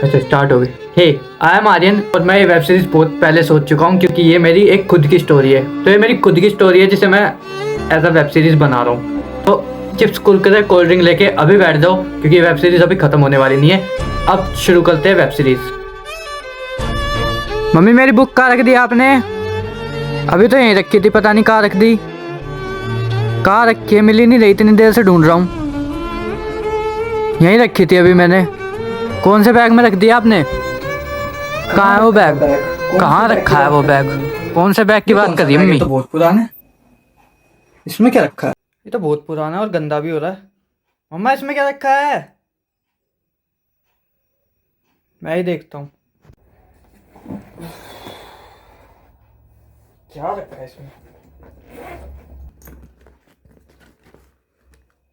अच्छा स्टार्ट हो गई। हे आई एम आर्यन और मैं ये वेब सीरीज बहुत पहले सोच चुका हूँ क्योंकि ये मेरी एक खुद की स्टोरी है। तो ये मेरी खुद की स्टोरी है जिसे मैं एज अ वेब सीरीज बना रहा हूँ। तो चिप्स कुरकुरे कोल्ड ड्रिंक लेके अभी बैठ जाओ क्योंकि ये वेब सीरीज अभी खत्म होने वाली नहीं है। अब शुरू करते हैं वेब सीरीज। मम्मी मेरी बुक कहाँ रख दी आपने? अभी तो यहीं रखी थी, पता नहीं कहाँ रख दी। कहाँ रखी है, मिल ही नहीं रही, इतनी देर से ढूंढ रहा हूँ। यहीं रखी थी अभी मैंने। कौन से बैग में रख दिया आपने? कहाँ है वो बैग? कहाँ रखा है वो बैग? कौन से बैग की बात कर रही है मम्मी? तो बहुत पुराना है। इसमें क्या रखा है? ये तो बहुत पुराना है और गंदा भी हो रहा है। मम्मा इसमें क्या रखा है? मैं ही देखता हूँ क्या रखा है इसमें।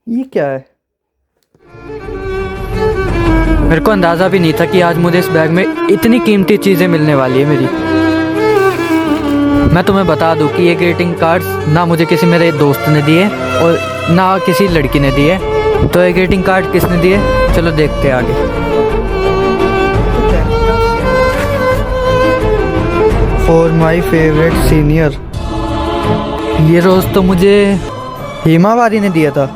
ये क्या है? मेरे को अंदाज़ा भी नहीं था कि आज मुझे इस बैग में इतनी कीमती चीज़ें मिलने वाली है मेरी। मैं तुम्हें बता दूं कि ये ग्रीटिंग कार्ड्स ना मुझे किसी मेरे दोस्त ने दिए और ना किसी लड़की ने दिए। तो ये ग्रीटिंग कार्ड किसने दिए, चलो देखते हैं आगे। For my favourite senior. ये रोज़ तो मुझे हेमावारी ने दिया था।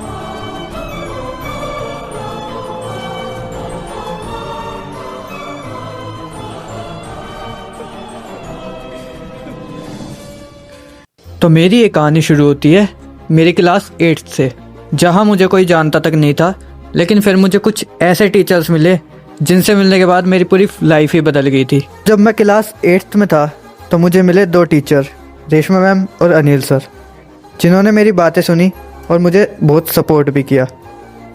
तो मेरी एक कहानी शुरू होती है मेरी क्लास 8 से, जहाँ मुझे कोई जानता तक नहीं था। लेकिन फिर मुझे कुछ ऐसे टीचर्स मिले जिनसे मिलने के बाद मेरी पूरी लाइफ ही बदल गई थी। जब मैं क्लास 8 में था तो मुझे मिले 2 टीचर, रेशमा मैम और अनिल सर, जिन्होंने मेरी बातें सुनी और मुझे बहुत सपोर्ट भी किया।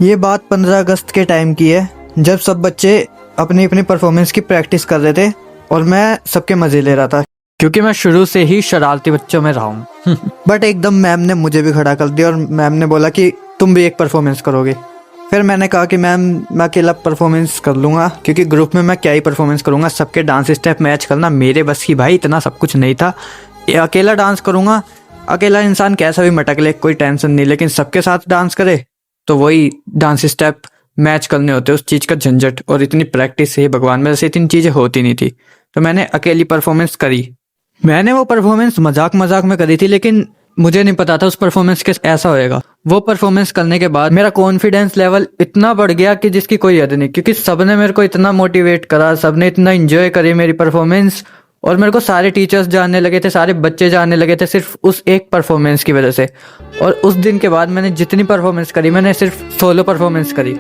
ये बात 15 अगस्त के टाइम की है, जब सब बच्चे अपनी अपनी परफॉर्मेंस की प्रैक्टिस कर रहे थे और मैं सबके मज़े ले रहा था क्योंकि मैं शुरू से ही शरारती बच्चों में रहा हूँ। बट एकदम मैम ने मुझे भी खड़ा कर दिया और मैम ने बोला कि तुम भी एक परफॉर्मेंस करोगे। फिर मैंने कहा कि मैम मैं अकेला परफॉर्मेंस कर लूँगा क्योंकि ग्रुप में मैं क्या ही परफॉर्मेंस करूँगा, सबके डांस स्टेप मैच करना मेरे बस की भाई इतना सब कुछ नहीं था। ये अकेला डांस करूँगा, अकेला इंसान कैसा भी मटक ले कोई टेंशन नहीं, लेकिन सबके साथ डांस करे तो वही डांस स्टेप मैच करने होते, उस चीज़ का झंझट और इतनी प्रैक्टिस है भगवान, मेरे से इतनी चीज़ें होती नहीं थी। तो मैंने अकेली परफॉर्मेंस करी। मैंने वो परफॉर्मेंस मजाक में करी थी, लेकिन मुझे नहीं पता था उस परफॉर्मेंस के ऐसा होएगा। वो परफॉर्मेंस करने के बाद मेरा कॉन्फिडेंस लेवल इतना बढ़ गया कि जिसकी कोई हद नहीं, क्योंकि सबने मेरे को इतना मोटिवेट करा, सबने इतना एंजॉय करी मेरी परफॉर्मेंस और मेरे को सारे टीचर्स जानने लगे थे, सारे बच्चे जानने लगे थे सिर्फ उस एक परफॉर्मेंस की वजह से। और उस दिन के बाद मैंने जितनी परफॉर्मेंस करी मैंने सिर्फ सोलो परफॉर्मेंस करी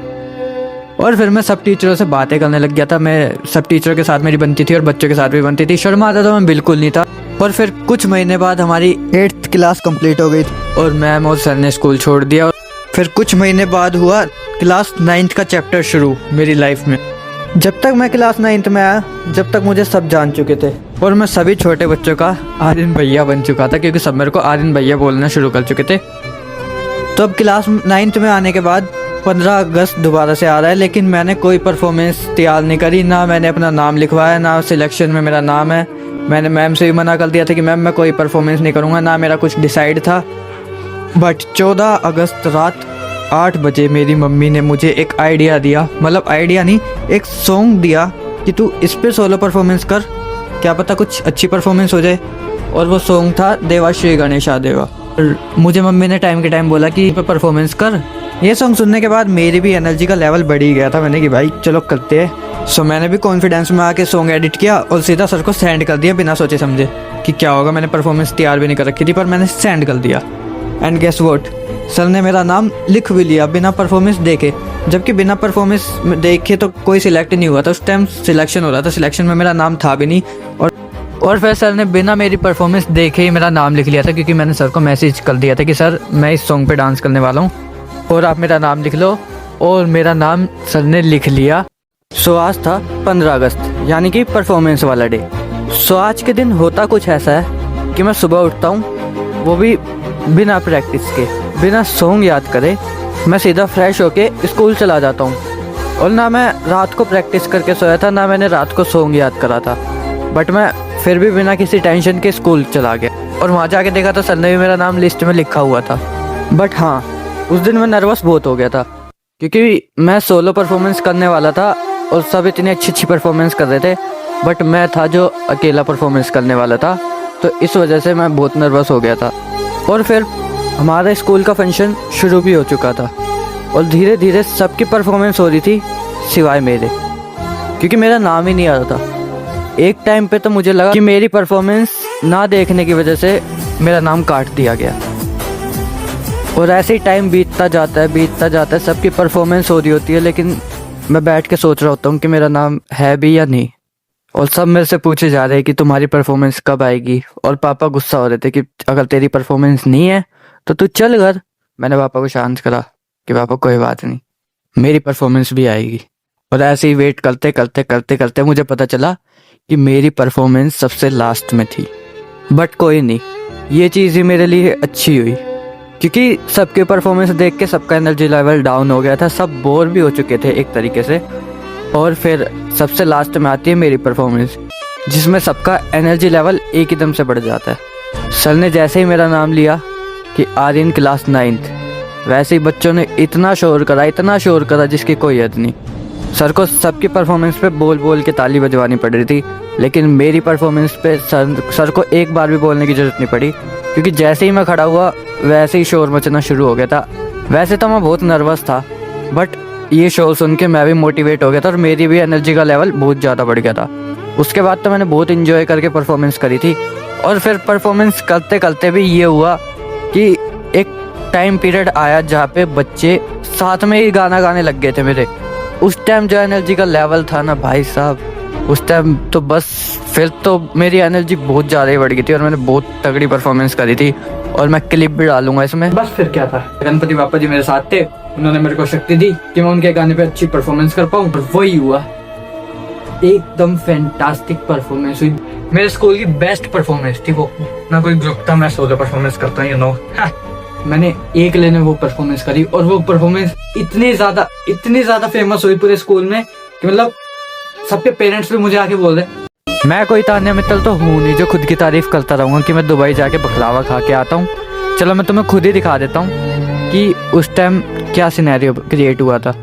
और फिर मैं सब टीचरों से बातें करने लग गया था। मैं सब टीचरों के साथ मेरी बनती थी और बच्चों के साथ भी बनती थी। शर्म आता था मैं बिल्कुल नहीं था। और फिर कुछ महीने बाद हमारी 8th क्लास कंप्लीट हो गई और मैम और सर ने स्कूल छोड़ दिया। और फिर कुछ महीने बाद हुआ क्लास 9th का चैप्टर शुरू मेरी लाइफ में। जब तक मैं क्लास 9th में आया, जब तक मुझे सब जान चुके थे और मैं सभी छोटे बच्चों का आर्यन भैया बन चुका था क्योंकि सब मेरे को आर्यन भैया बोलना शुरू कर चुके थे। तो अब क्लास 9th में आने के बाद 15 अगस्त दोबारा से आ रहा है, लेकिन मैंने कोई परफॉर्मेंस तैयार नहीं करी, ना मैंने अपना नाम लिखवाया, ना सिलेक्शन में मेरा नाम है। मैंने मैम से भी मना कर दिया था कि मैम मैं कोई परफॉर्मेंस नहीं करूँगा, ना मेरा कुछ डिसाइड था। बट 14 अगस्त रात 8 बजे मेरी मम्मी ने मुझे एक आइडिया दिया, मतलब आइडिया नहीं, एक सॉन्ग दिया कि तू इस पे सोलो परफॉर्मेंस कर, क्या पता कुछ अच्छी परफॉर्मेंस हो जाए। और वो सॉन्ग था देवाश्री गणेशा देवा। मुझे मम्मी ने टाइम के टाइम बोला कि इस पे परफॉर्मेंस कर। ये सॉन्ग सुनने के बाद मेरी भी एनर्जी का लेवल बढ़ ही गया था। मैंने कि भाई चलो करते हैं। सो मैंने भी कॉन्फिडेंस में आके सॉन्ग एडिट किया और सीधा सर को सेंड कर दिया बिना सोचे समझे कि क्या होगा। मैंने परफॉर्मेंस तैयार भी नहीं कर रखी थी पर मैंने सेंड कर दिया। एंड गेस व्हाट, सर ने मेरा नाम लिख भी लिया बिना परफॉर्मेंस देखे। जबकि बिना परफॉर्मेंस देखे तो कोई सिलेक्ट नहीं हुआ था, उस टाइम सिलेक्शन हो रहा था, सिलेक्शन में मेरा नाम था भी नहीं। और फिर सर ने बिना मेरी परफॉर्मेंस देखे ही मेरा नाम लिख लिया था क्योंकि मैंने सर को मैसेज कर दिया था कि सर मैं इस सॉन्ग पे डांस करने वाला हूँ और आप मेरा नाम लिख लो। और मेरा नाम सर ने लिख लिया। सो आज था 15 अगस्त यानी कि परफॉर्मेंस वाला डे। सो आज के दिन होता कुछ ऐसा है कि मैं सुबह उठता हूँ, वो भी बिना प्रैक्टिस के, बिना सॉन्ग याद करे, मैं सीधा फ्रेश होके स्कूल चला जाता हूँ। और ना मैं रात को प्रैक्टिस करके सोया था, ना मैंने रात को सॉन्ग याद करा था, बट मैं फिर भी बिना किसी टेंशन के स्कूल चला गया। और वहाँ जाके देखा तो सर ने भी मेरा नाम लिस्ट में लिखा हुआ था। बट हाँ, उस दिन मैं नर्वस बहुत हो गया था क्योंकि मैं सोलो परफॉर्मेंस करने वाला था और सब इतनी अच्छी अच्छी परफॉर्मेंस कर रहे थे, बट मैं था जो अकेला परफॉर्मेंस करने वाला था, तो इस वजह से मैं बहुत नर्वस हो गया था। और फिर हमारे स्कूल का फंक्शन शुरू भी हो चुका था और धीरे धीरे सबकी परफॉर्मेंस हो रही थी सिवाय मेरे, क्योंकि मेरा नाम ही नहीं आ रहा था। एक टाइम पे तो मुझे लगा कि मेरी परफॉर्मेंस ना देखने की वजह से मेरा नाम काट दिया गया। और ऐसे ही टाइम बीतता जाता है, सबकी परफॉर्मेंस हो रही होती है, लेकिन मैं बैठ के सोच रहा होता हूँ कि मेरा नाम है भी या नहीं। और सब मेरे से पूछे जा रहे हैं कि तुम्हारी परफॉर्मेंस कब आएगी, और पापा गुस्सा हो रहे थे कि अगर तेरी परफॉर्मेंस नहीं है तो तू चल घर। मैंने पापा को शांत करा कि पापा कोई बात नहीं, मेरी परफॉर्मेंस भी आएगी। और ऐसे ही वेट करते मुझे पता चला कि मेरी परफॉर्मेंस सबसे लास्ट में थी। बट कोई नहीं, ये चीज़ ही मेरे लिए अच्छी हुई, क्योंकि सबके परफॉर्मेंस देख के सबका एनर्जी लेवल डाउन हो गया था, सब बोर भी हो चुके थे एक तरीके से। और फिर सबसे लास्ट में आती है मेरी परफॉर्मेंस, जिसमें सबका एनर्जी लेवल एक ही दम से बढ़ जाता है। सर ने जैसे ही मेरा नाम लिया कि आर्यन क्लास 9th, वैसे ही बच्चों ने इतना शोर करा जिसकी कोई हद नहीं। सर को सबकी परफॉर्मेंस पे बोल बोल के ताली बजवानी पड़ रही थी, लेकिन मेरी परफॉर्मेंस पे सर को एक बार भी बोलने की ज़रूरत नहीं पड़ी, क्योंकि जैसे ही मैं खड़ा हुआ वैसे ही शोर मचना शुरू हो गया था। वैसे तो मैं बहुत नर्वस था, बट ये शोर सुन के मैं भी मोटिवेट हो गया था और मेरी भी एनर्जी का लेवल बहुत ज़्यादा बढ़ गया था। उसके बाद तो मैंने बहुत इन्जॉय करके परफॉर्मेंस करी थी। और फिर परफॉर्मेंस करते करते भी ये हुआ कि एक टाइम पीरियड आया जहाँ पे बच्चे साथ में ही गाना गाने लग गए थे मेरे। उस टाइम जो एनर्जी का लेवल था ना भाई साहब, उस टाइम तो बस फिर तो मेरी एनर्जी बहुत ज़्यादा ही बढ़ गई थी और मैंने बहुत तगड़ी परफॉर्मेंस करी थी। और मैं क्लिप भी डालूंगा इसमें। बस फिर क्या था, गणपति बापा जी मेरे साथ थे, उन्होंने मेरे को शक्ति दी कि मैं उनके गाने पे अच्छी परफॉर्मेंस कर पाऊँ, और वही हुआ। एकदम फैंटास्टिक परफॉर्मेंस हुई, मेरे स्कूल की बेस्ट परफॉर्मेंस थी वो। ना कोई ग्रुप था, मैं सोलो परफॉर्मेंस करता हूँ, यू नो। मैंने एक लेने वो परफॉर्मेंस करी, और वो परफॉर्मेंस इतनी ज्यादा फेमस हुई पूरे स्कूल में कि मतलब सबके पेरेंट्स भी मुझे आके बोल रहे। मैं कोई तान्या मित्तल तो हूँ नहीं जो खुद की तारीफ करता रहूँगा कि मैं दुबई जाके बकलावा खा के आता हूँ। चलो मैं तुम्हें खुद ही दिखा देता हूँ कि उस टाइम क्या सिनेरियो क्रिएट हुआ था।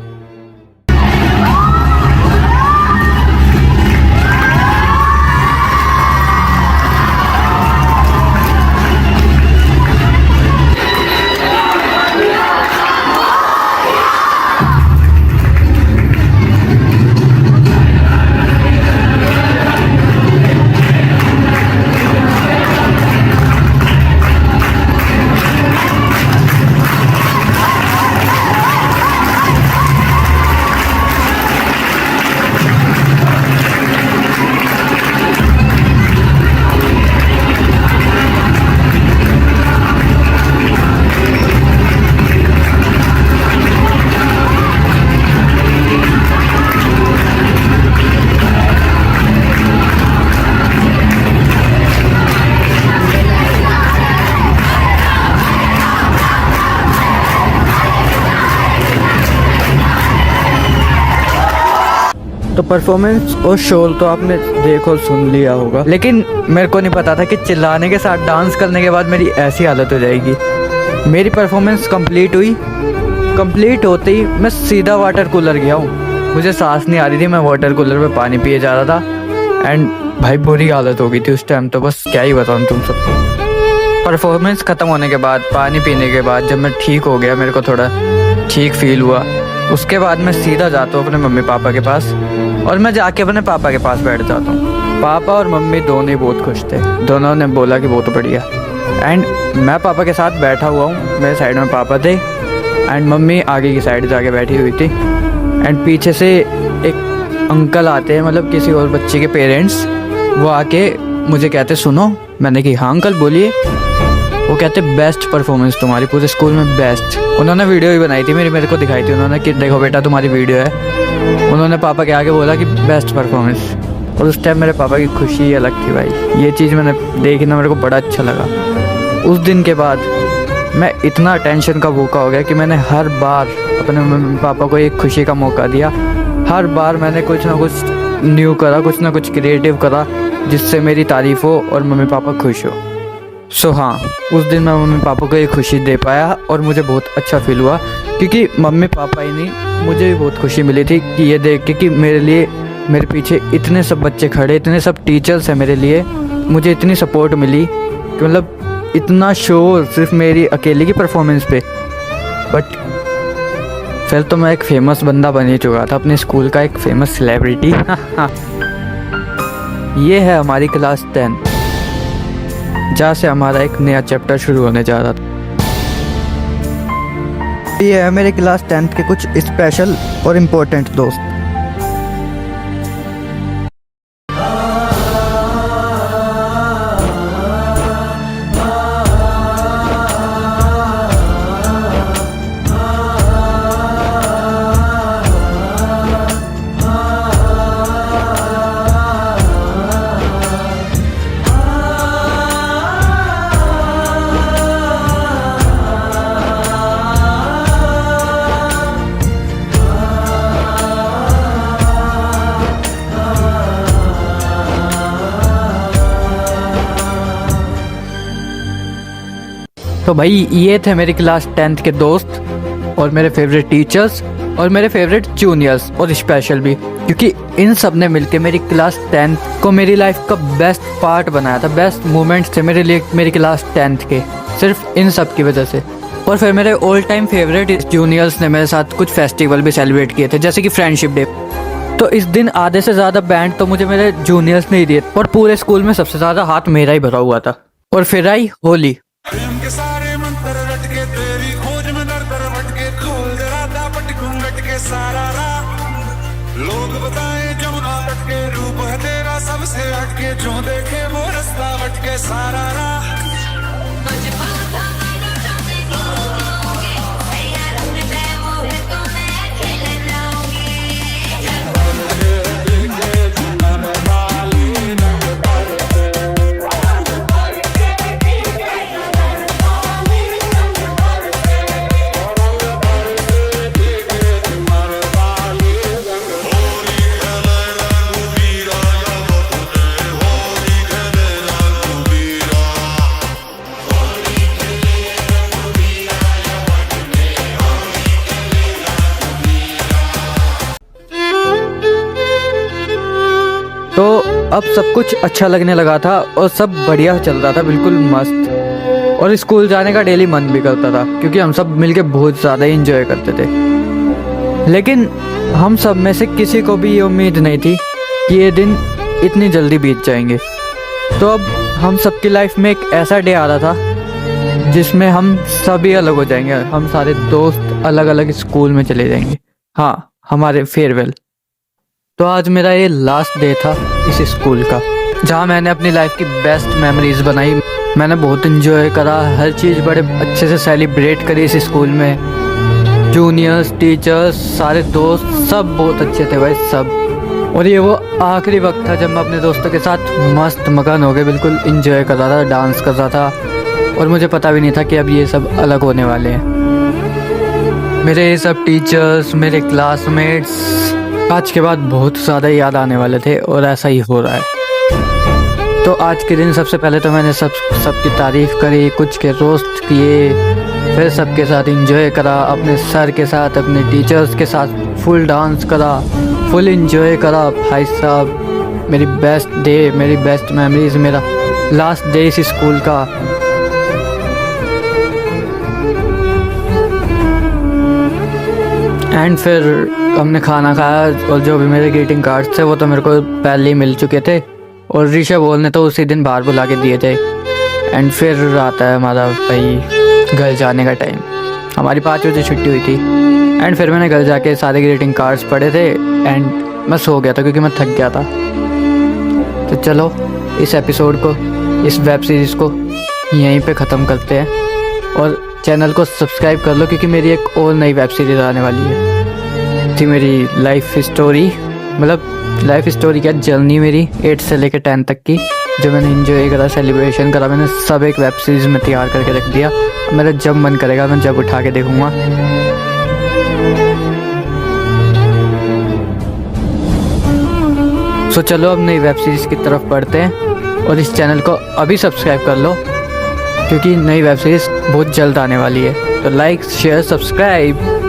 तो परफॉर्मेंस और शोर तो आपने देखो सुन लिया होगा, लेकिन मेरे को नहीं पता था कि चिल्लाने के साथ डांस करने के बाद मेरी ऐसी हालत हो जाएगी। मेरी परफॉर्मेंस कंप्लीट हुई, कंप्लीट होते ही मैं सीधा वाटर कूलर गया हूँ। मुझे सांस नहीं आ रही थी, मैं वाटर कूलर में पानी पिए जा रहा था। एंड भाई बुरी हालत हो गई थी उस टाइम, तो बस क्या ही बताऊँ तुम सबको। परफॉर्मेंस ख़त्म होने के बाद, पानी पीने के बाद जब मैं ठीक हो गया, मेरे को थोड़ा ठीक फील हुआ, उसके बाद मैं सीधा जाता हूँ अपने मम्मी पापा के पास, और मैं जाके अपने पापा के पास बैठ जाता हूँ। पापा और मम्मी दोनों ही बहुत खुश थे, दोनों ने बोला कि बहुत बढ़िया। एंड मैं पापा के साथ बैठा हुआ हूँ, मेरे साइड में पापा थे एंड मम्मी आगे की साइड जाके बैठी हुई थी। एंड पीछे से एक अंकल आते हैं, मतलब किसी और बच्चे के पेरेंट्स, वो आके मुझे कहते सुनो। मैंने कहा हाँ अंकल बोलिए। वो कहते बेस्ट परफॉर्मेंस तुम्हारी पूरे स्कूल में, बेस्ट। उन्होंने वीडियो भी बनाई थी मेरे को दिखाई थी उन्होंने कि देखो बेटा तुम्हारी वीडियो है। उन्होंने पापा के आगे बोला कि बेस्ट परफॉर्मेंस, और उस टाइम मेरे पापा की खुशी अलग थी भाई। ये चीज़ मैंने देखी ना, मेरे को बड़ा अच्छा लगा। उस दिन के बाद मैं इतना टेंशन का भूखा हो गया कि मैंने हर बार अपने मम्मी पापा को एक खुशी का मौका दिया। हर बार मैंने कुछ ना कुछ न्यू करा, कुछ ना कुछ क्रिएटिव करा, जिससे मेरी तारीफ़ हो और मम्मी पापा खुश हो। सो हाँ, उस दिन मैं मम्मी पापा को ये खुशी दे पाया और मुझे बहुत अच्छा फील हुआ, क्योंकि मम्मी पापा ही नहीं मुझे भी बहुत खुशी मिली थी कि ये देख के कि मेरे लिए मेरे पीछे इतने सब बच्चे खड़े, इतने सब टीचर्स हैं मेरे लिए, मुझे इतनी सपोर्ट मिली कि मतलब इतना शोर सिर्फ मेरी अकेले की परफॉर्मेंस पे। बट फिर तो मैं एक फेमस बंदा बन ही चुका था, अपने स्कूल का एक फेमस सेलिब्रिटी। ये है हमारी क्लास 10, जहाँ से हमारा एक नया चैप्टर शुरू होने जा रहा था। ये है मेरे क्लास 10th के कुछ स्पेशल और इम्पोर्टेंट दोस्त। तो भाई ये थे मेरी क्लास 10th के दोस्त और मेरे फेवरेट टीचर्स और मेरे फेवरेट जूनियर्स और स्पेशल भी, क्योंकि इन सब ने मिलके मेरी क्लास 10th को मेरी लाइफ का बेस्ट पार्ट बनाया था। बेस्ट मोमेंट्स थे मेरे लिए मेरी क्लास 10th के, सिर्फ इन सब की वजह से। और फिर मेरे ऑल टाइम फेवरेट जूनियर्स ने मेरे साथ कुछ फेस्टिवल भी सेलिब्रेट किए थे, जैसे कि फ्रेंडशिप डे। तो इस दिन आधे से ज़्यादा बैंड तो मुझे मेरे जूनियर्स ने ही दिए और पूरे स्कूल में सबसे ज़्यादा हाथ मेरा ही भरा हुआ था। और फिर आई होली। लोग बताए जमुना तट के रूप है तेरा सबसे हटके, जो देखे वो रास्ता हटके सारा राह। तो अब सब कुछ अच्छा लगने लगा था और सब बढ़िया चल रहा था, बिल्कुल मस्त। और स्कूल जाने का डेली मन भी करता था, क्योंकि हम सब मिलके बहुत ज़्यादा एंजॉय करते थे। लेकिन हम सब में से किसी को भी ये उम्मीद नहीं थी कि ये दिन इतनी जल्दी बीत जाएंगे। तो अब हम सबकी लाइफ में एक ऐसा डे आ रहा था जिसमें हम सभी अलग हो जाएंगे, हम सारे दोस्त अलग अलग स्कूल में चले जाएंगे। हाँ, हमारे फेयरवेल। तो आज मेरा ये लास्ट डे था इस स्कूल का, जहाँ मैंने अपनी लाइफ की बेस्ट मेमोरीज बनाई। मैंने बहुत इन्जॉय करा, हर चीज़ बड़े अच्छे से सेलिब्रेट करी इस स्कूल में। जूनियर्स, टीचर्स, सारे दोस्त सब बहुत अच्छे थे भाई, सब। और ये वो आखिरी वक्त था जब मैं अपने दोस्तों के साथ मस्त मगन हो गए, बिल्कुल इन्जॉय कर रहा था, डांस कर रहा था। और मुझे पता भी नहीं था कि अब ये सब अलग होने वाले हैं। मेरे ये सब टीचर्स, मेरे क्लासमेट्स आज के बाद बहुत ज़्यादा याद आने वाले थे, और ऐसा ही हो रहा है। तो आज के दिन सबसे पहले तो मैंने सबकी तारीफ़ करी, कुछ के रोस्ट किए, फिर सबके साथ एंजॉय करा, अपने सर के साथ, अपने टीचर्स के साथ फुल डांस करा, फुल एंजॉय करा। भाई साहब, मेरी बेस्ट डे, मेरी बेस्ट मेमोरीज, मेरा लास्ट डे इस स्कूल का। एंड फिर हमने खाना खाया, और जो भी मेरे ग्रीटिंग कार्ड्स थे वो तो मेरे को पहले ही मिल चुके थे, और ऋषभ बोल ने तो उसी दिन बाहर बुला के दिए थे। एंड फिर आता है हमारा भाई घर जाने का टाइम। हमारी 5 बजे छुट्टी हुई थी। एंड फिर मैंने घर जाके सारे ग्रीटिंग कार्ड्स पढ़े थे, एंड मैं सो गया था क्योंकि मैं थक गया था। तो चलो इस एपिसोड को, इस वेब सीरीज़ को यहीं पे ख़त्म करते हैं, और चैनल को सब्सक्राइब कर लो, क्योंकि मेरी एक और नई वेब सीरीज़ आने वाली है। थी मेरी लाइफ स्टोरी, मतलब लाइफ स्टोरी क्या, जर्नी मेरी 8 से लेकर 10 तक की, जो मैंने एंजॉय करा, सेलिब्रेशन करा, मैंने सब एक वेब सीरीज़ में तैयार करके रख दिया। मेरा जब मन करेगा मैं जब उठा के देखूँगा। सो चलो अब नई वेब सीरीज़ की तरफ बढ़ते हैं, और इस चैनल को अभी सब्सक्राइब कर लो, क्योंकि नई वेब सीरीज़ बहुत जल्द आने वाली है। तो लाइक, शेयर, सब्सक्राइब।